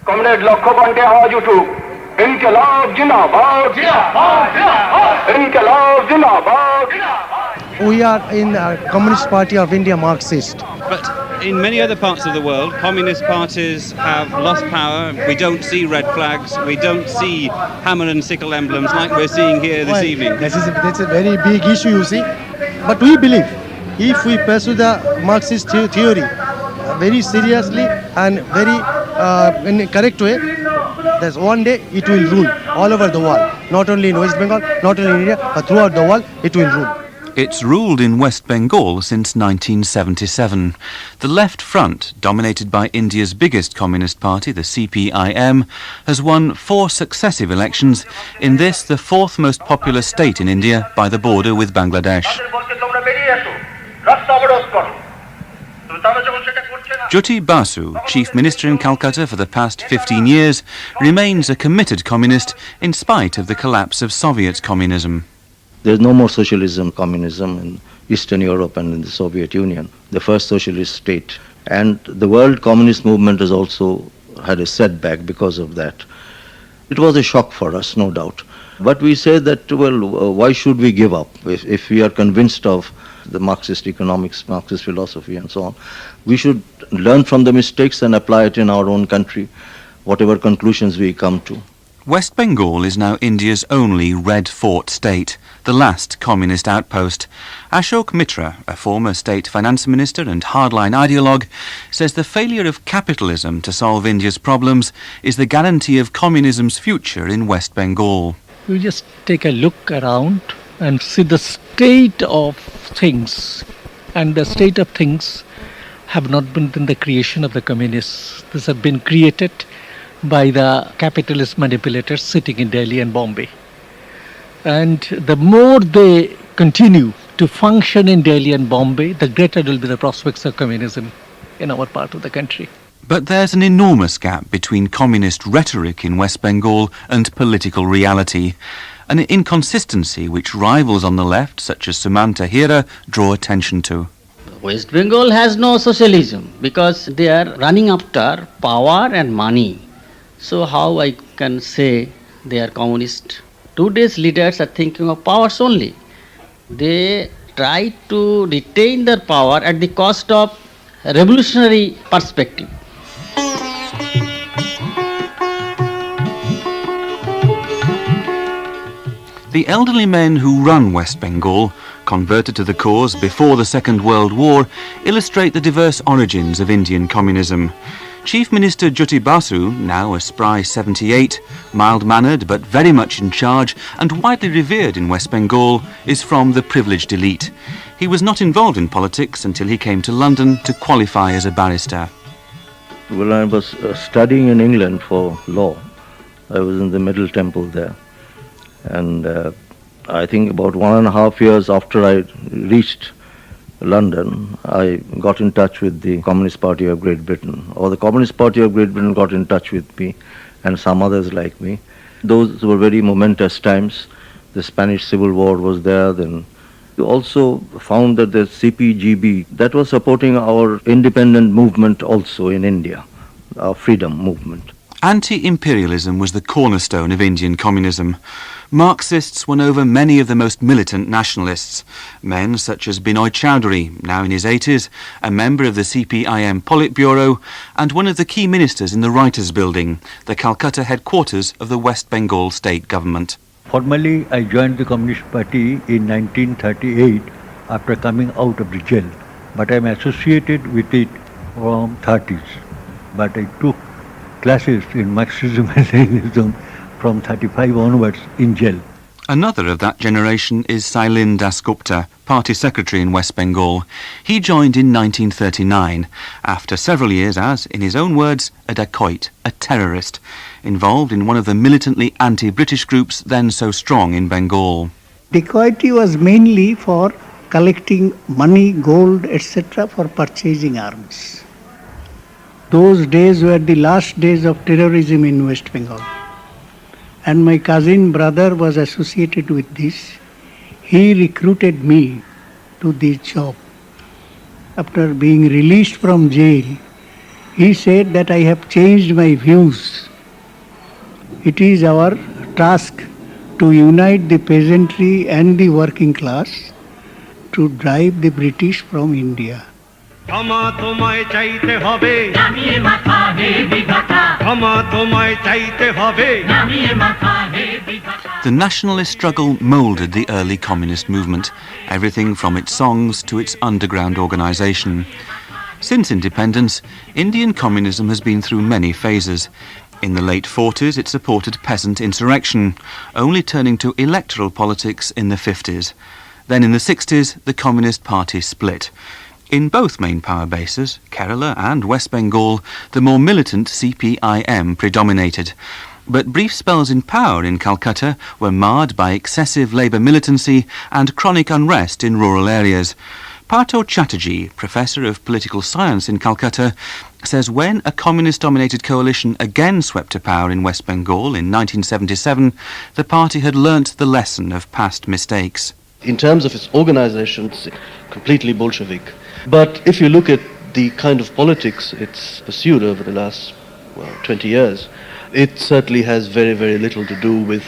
Comrade लक्ष्य बंटे आवाज उठूक, इनकलाब जिंदाबाद, इनकलाब जिंदाबाद. We are in the Communist Party of India, Marxist. But in many other parts of the world, communist parties have lost power. We don't see red flags. We don't see hammer and sickle emblems like we're seeing here this evening. That's a very big issue, you see. But we believe, if we pursue the Marxist theory very seriously and very in a correct way, there's one day it will rule all over the world. Not only in West Bengal, not only in India, but throughout the world, it will rule. It's ruled in West Bengal since 1977. The Left Front, dominated by India's biggest communist party, the CPI-M, has won 4 successive elections, in this the 4th most populous state in India by the border with Bangladesh. Jyoti Basu, Chief Minister in Calcutta for the past 15 years, remains a committed communist in spite of the collapse of Soviet communism. There's no more socialism, communism in Eastern Europe and in the Soviet Union, the first socialist state. And the world communist movement has also had a setback because of that. It was a shock for us, no doubt. But we say that, well, why should we give up? If we are convinced of the Marxist economics, Marxist philosophy and so on, we should learn from the mistakes and apply it in our own country, whatever conclusions we come to. West Bengal is now India's only red fort state, the last communist outpost. Ashok Mitra, a former state finance minister and hardline ideologue, says the failure of capitalism to solve India's problems is the guarantee of communism's future in West Bengal. You just take a look around and see the state of things. And the state of things have not been in the creation of the communists. These have been created by the capitalist manipulators sitting in Delhi and Bombay. And the more they continue to function in Delhi and Bombay, the greater will be the prospects of communism in our part of the country. But there's an enormous gap between communist rhetoric in West Bengal and political reality, an inconsistency which rivals on the left, such as Sumanta Hira, draw attention to. West Bengal has no socialism because they are running after power and money. So how I can say they are communist? Today's leaders are thinking of powers only. They try to retain their power at the cost of revolutionary perspective. The elderly men who run West Bengal, converted to the cause before the Second World War, illustrate the diverse origins of Indian communism. Chief Minister Jyoti Basu, now a spry 78, mild-mannered but very much in charge and widely revered in West Bengal, is from the privileged elite. He was not involved in politics until he came to London to qualify as a barrister. When I was studying in England for law, I was in the Middle Temple there. And I think about 1.5 years after I reached London, I got in touch with the Communist Party of Great Britain, or the Communist Party of Great Britain got in touch with me and some others like me. Those were very momentous times. The Spanish Civil War was there. Then we also found that the CPGB, that was supporting our independent movement also in India, our freedom movement. Anti-imperialism was the cornerstone of Indian communism. Marxists won over many of the most militant nationalists. Men such as Binoy Chowdhury, now in his 80s, a member of the CPI-M Politburo, and one of the key ministers in the Writers' Building, the Calcutta headquarters of the West Bengal state government. Formally, I joined the Communist Party in 1938 after coming out of the jail. But I am associated with it from 30s. But I took classes in Marxism and Leninism from 35 onwards in jail. Another of that generation is Sailin Dasgupta, party secretary in West Bengal. He joined in 1939, after several years as, in his own words, a dacoit, a terrorist, involved in one of the militantly anti-British groups then so strong in Bengal. Dacoity was mainly for collecting money, gold, etc. for purchasing arms. Those days were the last days of terrorism in West Bengal. And my cousin brother was associated with this. He recruited me to this job. After being released from jail, he said that I have changed my views it is our task to unite the peasantry and the working class to drive the British from India. The nationalist struggle moulded the early communist movement, everything from its songs to its underground organisation. Since independence, Indian communism has been through many phases. In the late 40s, it supported peasant insurrection, only turning to electoral politics in the 50s. Then in the 60s, the Communist Party split. In both main power bases, Kerala and West Bengal, the more militant CPI-M predominated. But brief spells in power in Calcutta were marred by excessive labour militancy and chronic unrest in rural areas. Partho Chatterjee, Professor of Political Science in Calcutta, says when a communist-dominated coalition again swept to power in West Bengal in 1977, the party had learnt the lesson of past mistakes. In terms of its organisation, it's completely Bolshevik. But if you look at the kind of politics it's pursued over the last 20 years, it certainly has very, very little to do with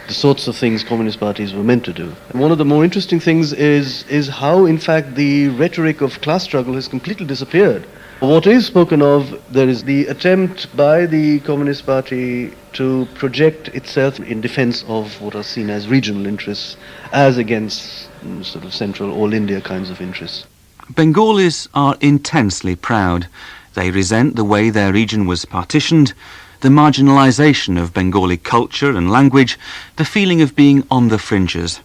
the sorts of things communist parties were meant to do. And one of the more interesting things is how, in fact, the rhetoric of class struggle has completely disappeared. What is spoken of, there is the attempt by the Communist Party to project itself in defense of what are seen as regional interests as against sort of central all India kinds of interests. Bengalis are intensely proud. They resent the way their region was partitioned, the marginalisation of Bengali culture and language, the feeling of being on the fringes.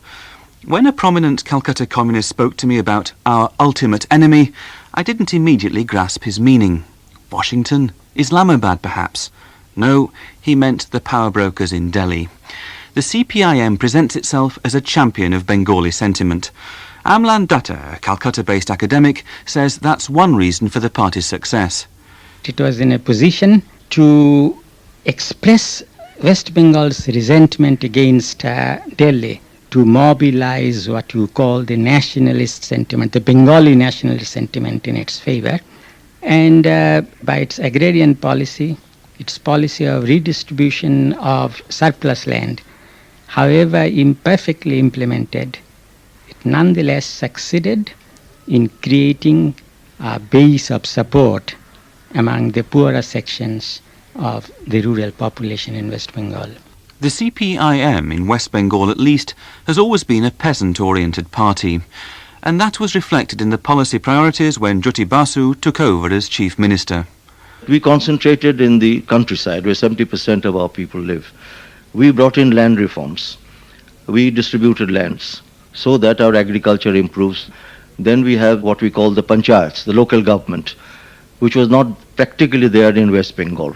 When a prominent Calcutta communist spoke to me about our ultimate enemy, I didn't immediately grasp his meaning. Washington? Islamabad, perhaps? No, he meant the power brokers in Delhi. The CPI-M presents itself as a champion of Bengali sentiment. Amlan Datta, a Calcutta-based academic, says that's one reason for the party's success. It was in a position to express West Bengal's resentment against Delhi, to mobilize what you call the nationalist sentiment, the Bengali nationalist sentiment in its favor. And by its agrarian policy, its policy of redistribution of surplus land, however imperfectly implemented, it nonetheless succeeded in creating a base of support among the poorer sections of the rural population in West Bengal. The CPI-M in West Bengal, at least, has always been a peasant-oriented party, and that was reflected in the policy priorities when Jyoti Basu took over as Chief Minister. We concentrated in the countryside where 70% of our people live. We brought in land reforms. We distributed lands so that our agriculture improves. Then we have what we call the panchayats, the local government, which was not practically there in West Bengal.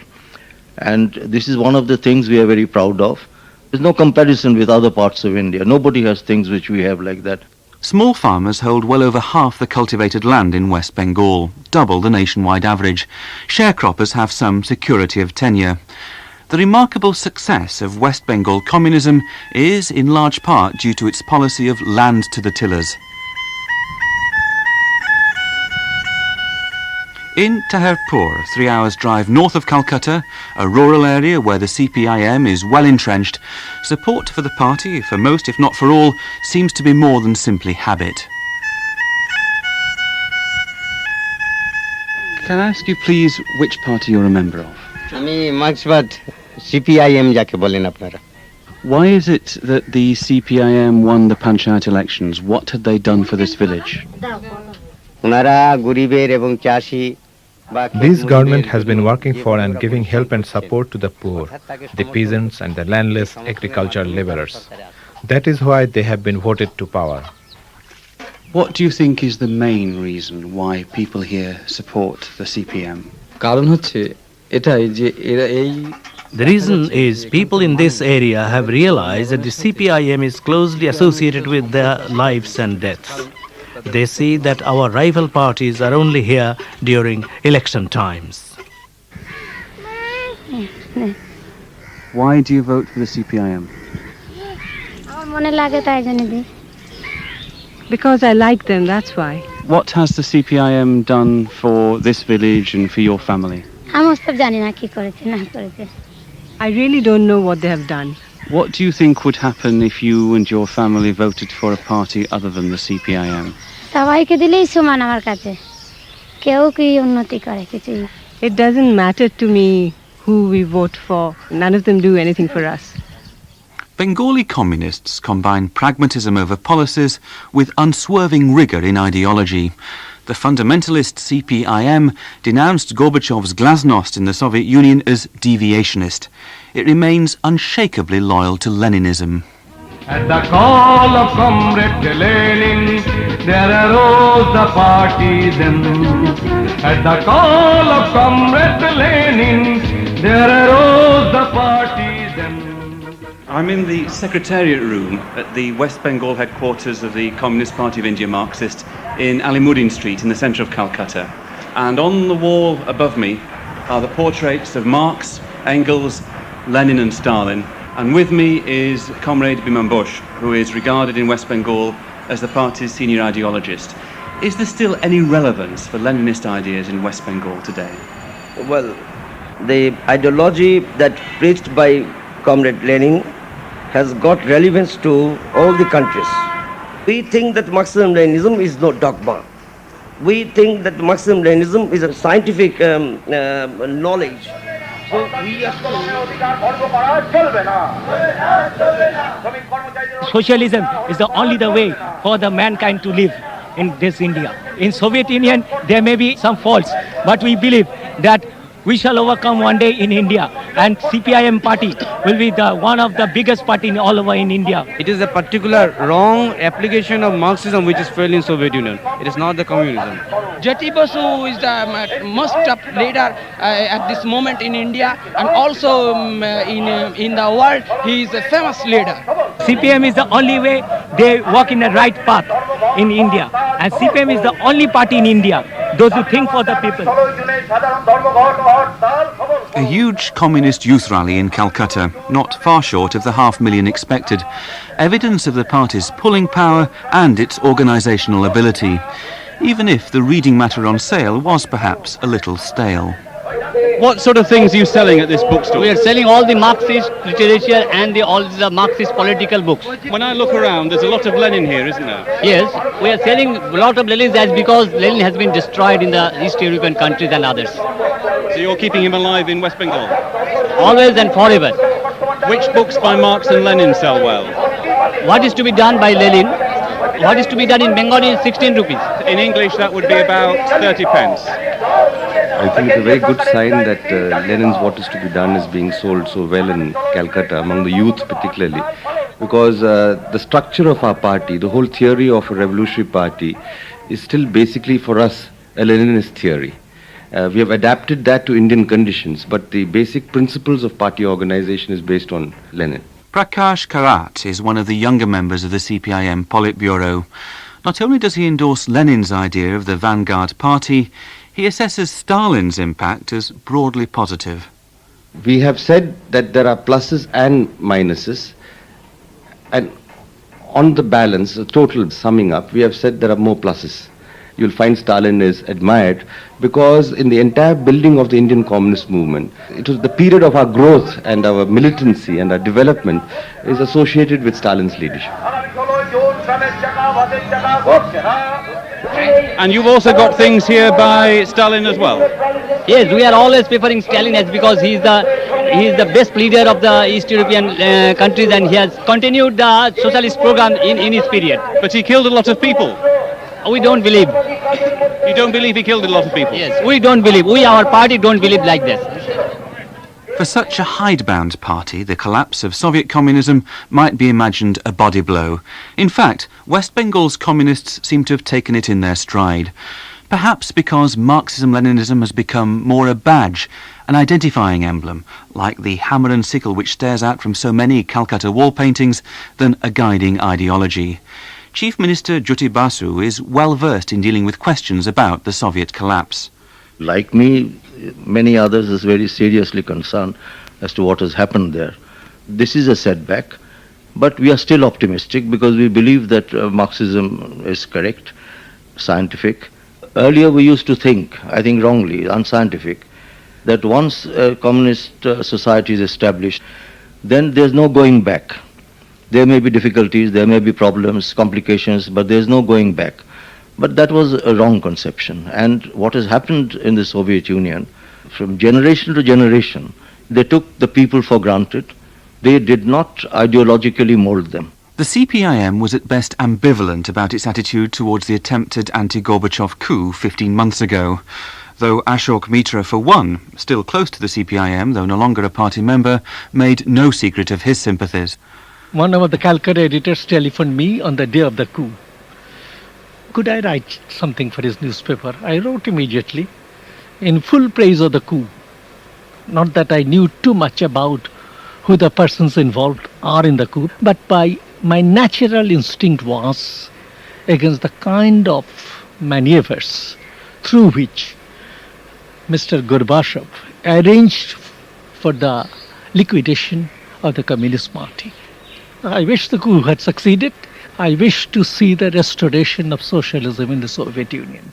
And this is one of the things we are very proud of. There's no comparison with other parts of India. Nobody has things which we have like that. Small farmers hold well over half the cultivated land in West Bengal, double the nationwide average. Sharecroppers have some security of tenure. The remarkable success of West Bengal communism is in large part due to its policy of land to the tillers. In Taherpur, 3 hours' drive north of Calcutta, a rural area where the CPI-M is well entrenched, support for the party, for most if not for all, seems to be more than simply habit. Can I ask you please which party you're a member of? আমি মার্ক্সবাদ CPI-M যাকে বলেন আপনারা. Why is it that the CPI-M won the Panchayat elections? What had they done for this village? ওনারা গরিবের এবং চাষী. This government has been working for and giving help and support to the poor, the peasants and the landless agricultural laborers. That is why they have been voted to power. What do you think is the main reason why people here support the CPM? কারণ হচ্ছে এটাই যে এরা এই The reason is people in this area have realized that the CPI-M is closely associated with their lives and deaths. They see that our rival parties are only here during election times. Why do you vote for the CPI-M? Because I like them, that's why. What has the CPI-M done for this village and for your family? I really don't know what they have done. What do you think would happen if you and your family voted for a party other than the CPI-M? সবাইকে দিলেই সমান আমার কাছে কেউ কি উন্নতি করে কিছুই না It doesn't matter to me who we vote for. None of them do anything for us. Bengali communists combine pragmatism over policies with unswerving rigour in ideology. The fundamentalist CPI-M denounced Gorbachev's glasnost in the Soviet Union as deviationist. It remains unshakably loyal to Leninism. At the call of Comrade Lenin, there arose the partisan. At the call of Comrade Lenin, there arose the partisan. I'm in the Secretariat room at the West Bengal headquarters of the Communist Party of India Marxist in Alimuddin Street in the centre of Calcutta. And on the wall above me are the portraits of Marx, Engels, Lenin and Stalin. And with me is Comrade Biman Bosch, who is regarded in West Bengal as the party's senior ideologist. Is there still any relevance for Leninist ideas in West Bengal today? Well, the ideology that preached by Comrade Lenin has got relevance to all the countries. We think that Marxism-Leninism is no dogma. We think that Marxism-Leninism is a scientific knowledge. So we are Socialism is the only the way for the mankind to live in this India. In Soviet Union, there may be some faults, but we believe that we shall overcome one day in India, and CPI-M party will be the one of the biggest party in all over in India. It is a particular wrong application of Marxism which is failed in Soviet Union. It is not the communism. Jyoti Basu is the most top leader at this moment in India, and also in the world he is a famous leader. CPM is the only way they walk in the right path in India, and CPM is the only party in India, those who think for the people. A huge communist youth rally in Calcutta, not far short of the 500,000 expected. Evidence of the party's pulling power and its organisational ability, even if the reading matter on sale was perhaps a little stale. What sort of things are you selling at this bookstore? We are selling all the Marxist literature and all the Marxist political books. When I look around, there's a lot of Lenin here, isn't there? Yes, we are selling a lot of Lenin. That's because Lenin has been destroyed in the East European countries and others. So you're keeping him alive in West Bengal? Always and forever. Which books by Marx and Lenin sell well? What is to be done by Lenin? What is to be done in Bengali is 16 rupees. In English, that would be about 30 pence. I think it's a very good sign that Lenin's What is to be done is being sold so well in Calcutta, among the youth particularly, because the structure of our party, the whole theory of a revolutionary party, is still basically for us a Leninist theory. We have adapted that to Indian conditions, but the basic principles of party organization is based on Lenin. Prakash Karat is one of the younger members of the CPI-M Politburo. Not only does he endorse Lenin's idea of the vanguard party, he assesses Stalin's impact as broadly positive. We have said that there are pluses and minuses, and on the balance, the total summing up, we have said there are more pluses. You'll find Stalin is admired because in the entire building of the Indian communist movement, it was the period of our growth and our militancy and our development is associated with Stalin's leadership. And you've also got things here by Stalin as well? Yes, we are always preferring Stalin as because he is the best leader of the East European countries, and he has continued the socialist program in his period. But he killed a lot of people. We don't believe. You don't believe he killed a lot of people? Yes, we don't believe. We, our party, don't believe like this. For such a hidebound party, the collapse of Soviet communism might be imagined a body blow. In fact, West Bengal's communists seem to have taken it in their stride. Perhaps because Marxism-Leninism has become more a badge, an identifying emblem, like the hammer and sickle which stares out from so many Calcutta wall paintings, than a guiding ideology. Chief Minister Jyoti Basu is well versed in dealing with questions about the Soviet collapse. Like me, many others is very seriously concerned as to what has happened there. This is a setback, but we are still optimistic because we believe that Marxism is correct, scientific. Earlier we used to think, I think wrongly, unscientific, that once a communist society is established, then there's no going back. There may be difficulties, there may be problems, complications, but there's no going back. But that was a wrong conception. And what has happened in the Soviet Union, from generation to generation, they took the people for granted. They did not ideologically mold them. The CPI-M was at best ambivalent about its attitude towards the attempted anti-Gorbachev coup 15 months ago. Though Ashok Mitra, for one, still close to the CPI-M, though no longer a party member, made no secret of his sympathies. One of the Calcutta editors telephoned me on the day of the coup. Could I write something for his newspaper? I wrote immediately, in full praise of the coup. Not that I knew too much about who the persons involved are in the coup, but my natural instinct was against the kind of maneuvers through which Mr. Gorbachev arranged for the liquidation of the Communist Party. I wish the coup had succeeded. I wish to see the restoration of socialism in the Soviet Union.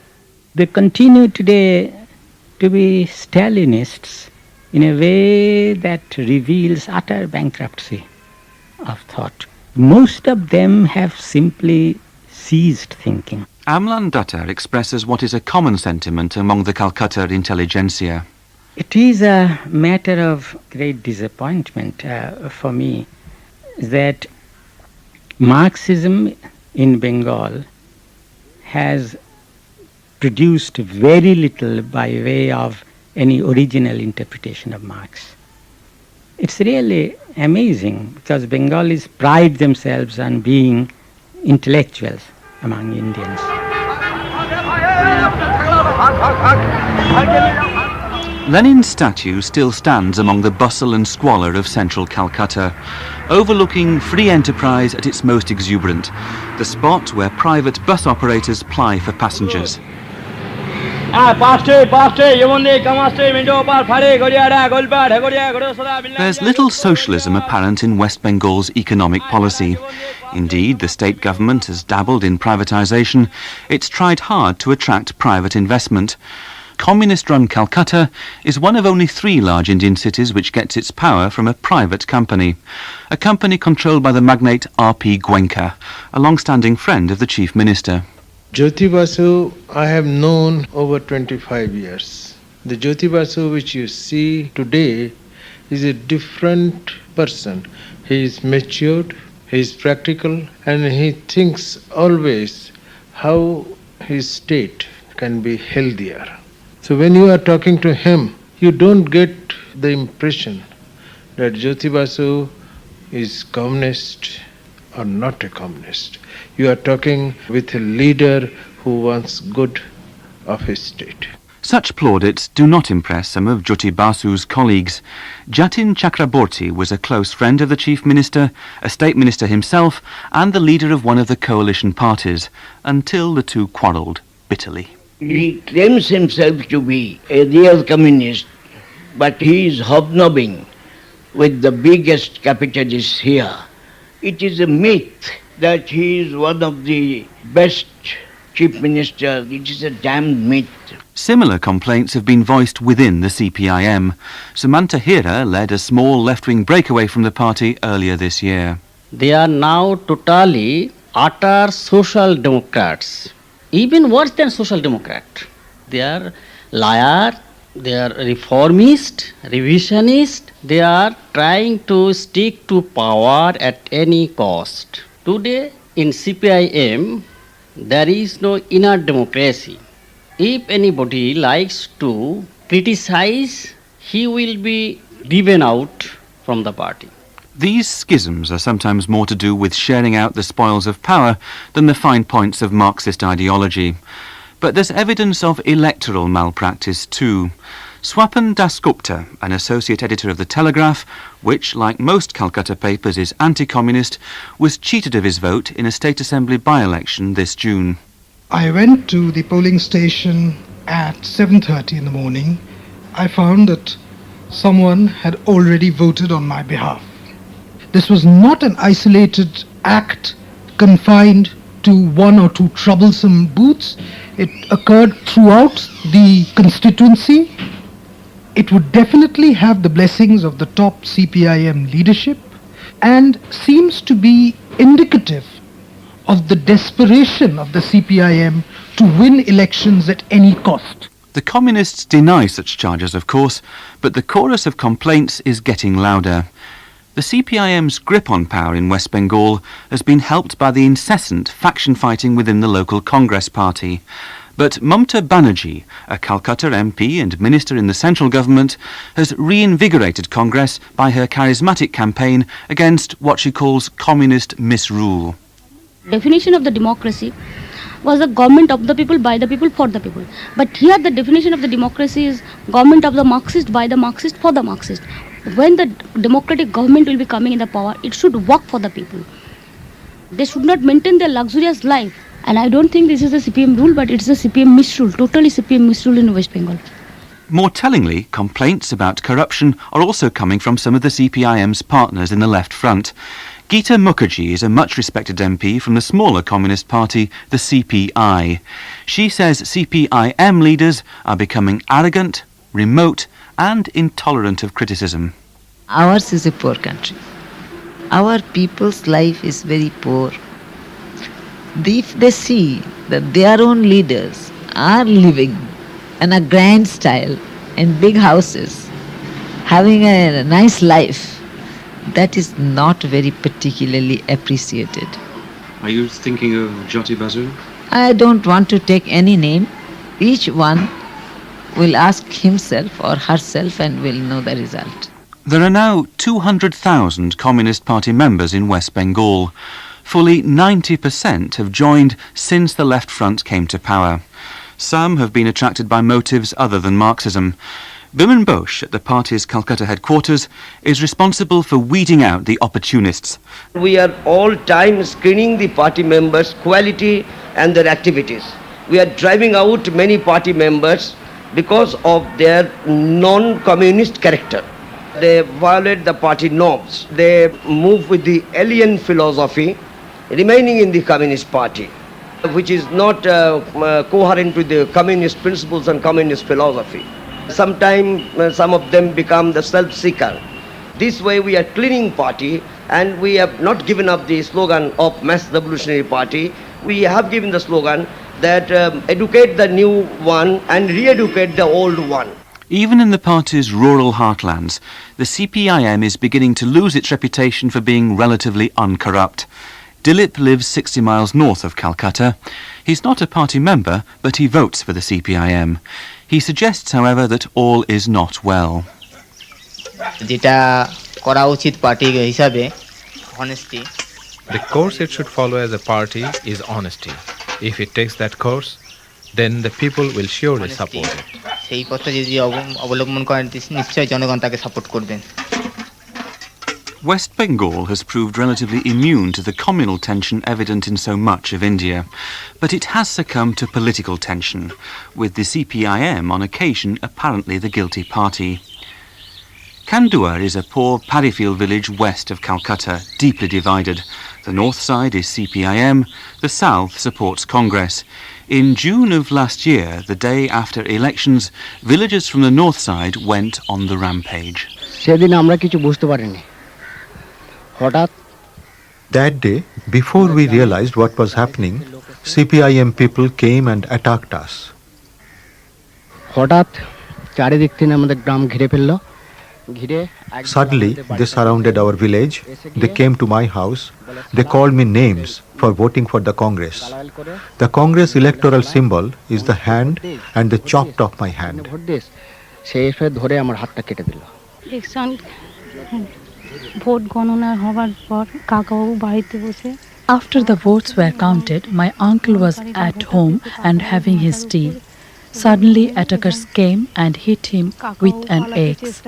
They continue today to be Stalinists in a way that reveals utter bankruptcy of thought. Most of them have simply ceased thinking. Amlan Dutta expresses what is a common sentiment among the Calcutta intelligentsia. It is a matter of great disappointment for me that Marxism in Bengal has produced very little by way of any original interpretation of Marx. It's really amazing because Bengalis pride themselves on being intellectuals among Indians. Lenin's statue still stands among the bustle and squalor of central Calcutta, overlooking free enterprise at its most exuberant, the spot where private bus operators ply for passengers. There's little socialism apparent in West Bengal's economic policy. Indeed, the state government has dabbled in privatization. It's tried hard to attract private investment. Communist-run Calcutta is one of only 3 large Indian cities which gets its power from a private company. A company controlled by the magnate R.P. Goenka, a long-standing friend of the Chief Minister. Jyoti Basu I have known over 25 years. The Jyoti Basu which you see today is a different person. He is matured, he is practical, and he thinks always how his state can be healthier. So when you are talking to him, you don't get the impression that Jyoti Basu is communist or not a communist. You are talking with a leader who wants good of his state. Such plaudits do not impress some of Jyoti Basu's colleagues. Jatin Chakraborty was a close friend of the Chief Minister, a State Minister himself, and the leader of one of the coalition parties, until the two quarrelled bitterly. He claims himself to be a real communist, but he is hobnobbing with the biggest capitalists here. It is a myth that he is one of the best chief ministers. It is a damned myth. Similar complaints have been voiced within the CPI-M. Sumanta Hira led a small left-wing breakaway from the party earlier this year. They are now totally utter social democrats. Even worse than social democrat. They are liar, they are reformist, revisionist. They are trying to stick to power at any cost. Today in CPI-M, there is no inner democracy. If anybody likes to criticize, he will be driven out from the party. These schisms are sometimes more to do with sharing out the spoils of power than the fine points of Marxist ideology. But there's evidence of electoral malpractice too. Swapan Dasgupta, an associate editor of The Telegraph, which, like most Calcutta papers, is anti-communist, was cheated of his vote in a State Assembly by-election this June. I went to the polling station at 7:30 in the morning. I found that someone had already voted on my behalf. This was not an isolated act confined to 1 or 2 troublesome booths. It occurred throughout the constituency. It would definitely have the blessings of the top CPI-M leadership and seems to be indicative of the desperation of the CPI-M to win elections at any cost. The communists deny such charges, of course, but the chorus of complaints is getting louder. The CPI-M's grip on power in West Bengal has been helped by the incessant faction fighting within the local Congress party. But Mamata Banerjee, a Calcutta MP and minister in the central government, has reinvigorated Congress by her charismatic campaign against what she calls communist misrule. Definition of the democracy was the government of the people, by the people, for the people. But here the definition of the democracy is government of the Marxist, by the Marxist, for the Marxist. When the democratic government will be coming in the power, it should work for the people. They should not maintain their luxurious life. And I don't think this is a CPM rule, but it's a CPM misrule, totally CPM misrule in West Bengal. More tellingly, complaints about corruption are also coming from some of the CPI-M's partners in the left front. Geeta Mukherjee is a much-respected MP from the smaller communist party, the CPI. She says CPI-M leaders are becoming arrogant, remote and intolerant of criticism. Ours is a poor country. Our people's life is very poor. If they see that their own leaders are living in a grand style, in big houses, having a nice life, that is not very particularly appreciated. Are you thinking of Jyoti Basu? I don't want to take any name. Each one will ask himself or herself and will know the result. There are now 200,000 Communist Party members in West Bengal. Fully 90% have joined since the left front came to power. Some have been attracted by motives other than Marxism. Biman Bose at the party's Calcutta headquarters is responsible for weeding out the opportunists. We are all time screening the party members' quality and their activities. We are driving out many party members because of their non-communist character. They violate the party norms. They move with the alien philosophy, remaining in the Communist Party, which is not coherent with the communist principles and communist philosophy. Sometimes some of them become the self-seeker. This way we are cleaning party, and we have not given up the slogan of Mass Revolutionary Party. We have given the slogan that educate the new one and re-educate the old one. Even in the party's rural heartlands, the CPI-M is beginning to lose its reputation for being relatively uncorrupt. Dilip lives 60 miles north of Calcutta. He's not a party member, but he votes for the CPI-M. He suggests, however, that all is not well. The course it should follow as a party is honesty. If it takes that course, then the people will surely support it. West Bengal has proved relatively immune to the communal tension evident in so much of India, but it has succumbed to political tension, with the CPI-M on occasion apparently the guilty party. Kandua is a poor paddy field village west of Calcutta, deeply divided. The north side is CPI-M, the south supports Congress. In June of last year, the day after elections, villagers from the north side went on the rampage. That day, before we realized what was happening, CPI-M people came and attacked us. Suddenly, they surrounded our village. They came to my house. They called me names for voting for the Congress. The Congress electoral symbol is the hand, and they chopped off my hand. After the votes were counted, my uncle was at home and having his tea. Suddenly, attackers came and hit him with an axe.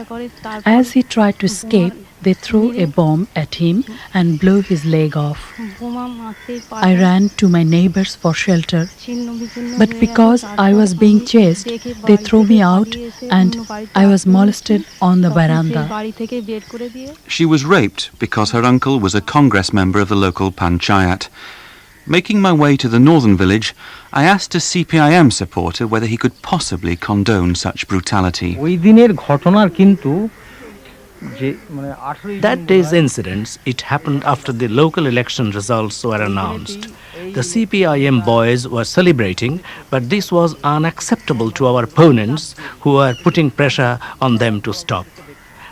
As he tried to escape, they threw a bomb at him and blew his leg off. I ran to my neighbors for shelter, but because I was being chased, they threw me out and I was molested on the veranda. She was raped because her uncle was a Congress member of the local panchayat. Making my way to the northern village, I asked a CPI-M supporter whether he could possibly condone such brutality. That day's incidents, it happened after the local election results were announced. The CPI-M boys were celebrating, but this was unacceptable to our opponents who were putting pressure on them to stop.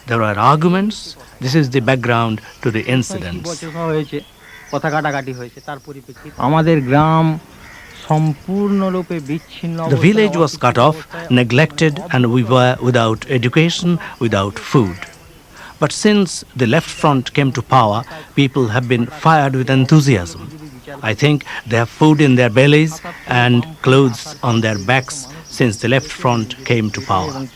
There were arguments. This is the background to the incidents. The village was cut off, neglected, and we were without education, without food. But since the left front came to power, people have been fired with enthusiasm. I think they have food in their bellies and clothes on their backs since the left front came to power.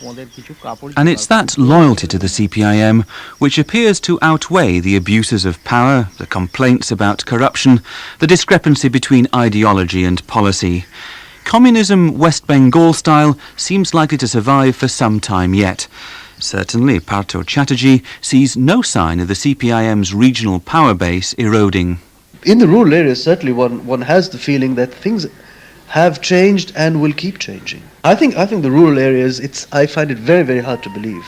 And it's that loyalty to the CPI-M which appears to outweigh the abuses of power, the complaints about corruption, the discrepancy between ideology and policy. Communism, West Bengal style, seems likely to survive for some time yet. Certainly, Partho Chatterjee sees no sign of the CPI-M's regional power base eroding. In the rural areas, certainly one has the feeling that things have changed and will keep changing. I think the rural areas, I find it very, very hard to believe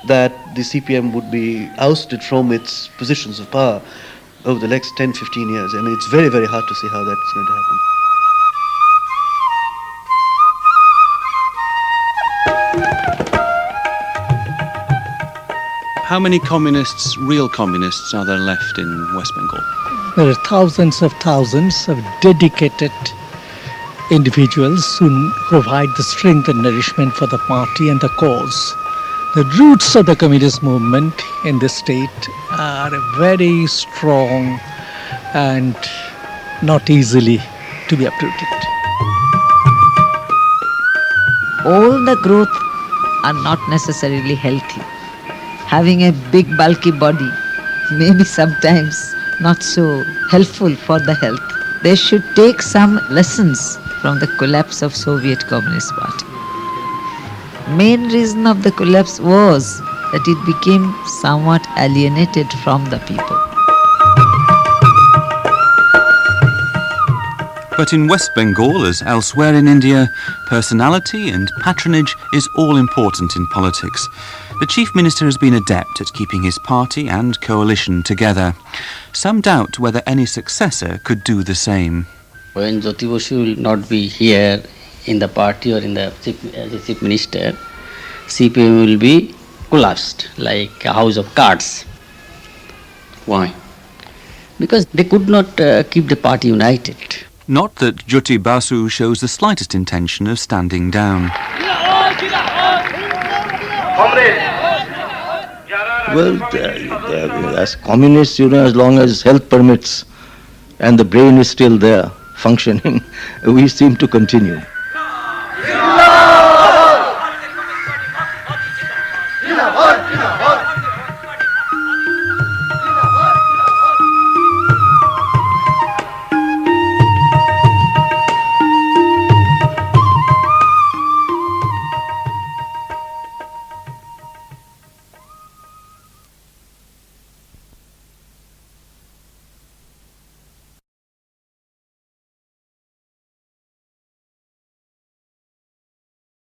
that the CPI-M would be ousted from its positions of power over the next 10, 15 years. I mean, it's very, very hard to see how that's going to happen. How many communists, real communists, are there left in West Bengal? There are thousands of dedicated individuals who provide the strength and nourishment for the party and the cause. The roots of the communist movement in the state are very strong and not easily to be uprooted. All the growth are not necessarily healthy. Having a big bulky body may be sometimes not so helpful for the health. They should take some lessons from the collapse of Soviet Communist Party. Main reason of the collapse was that it became somewhat alienated from the people. But in West Bengal, as elsewhere in India, personality and patronage is all important in politics. The Chief Minister has been adept at keeping his party and coalition together. Some doubt whether any successor could do the same. When Jyoti Basu will not be here in the party or in the Chief Minister, CPI will be collapsed like a house of cards. Why? Because they could not keep the party united. Not that Jyoti Basu shows the slightest intention of standing down. Well, as communists, as long as health permits and the brain is still there, functioning, we seem to continue.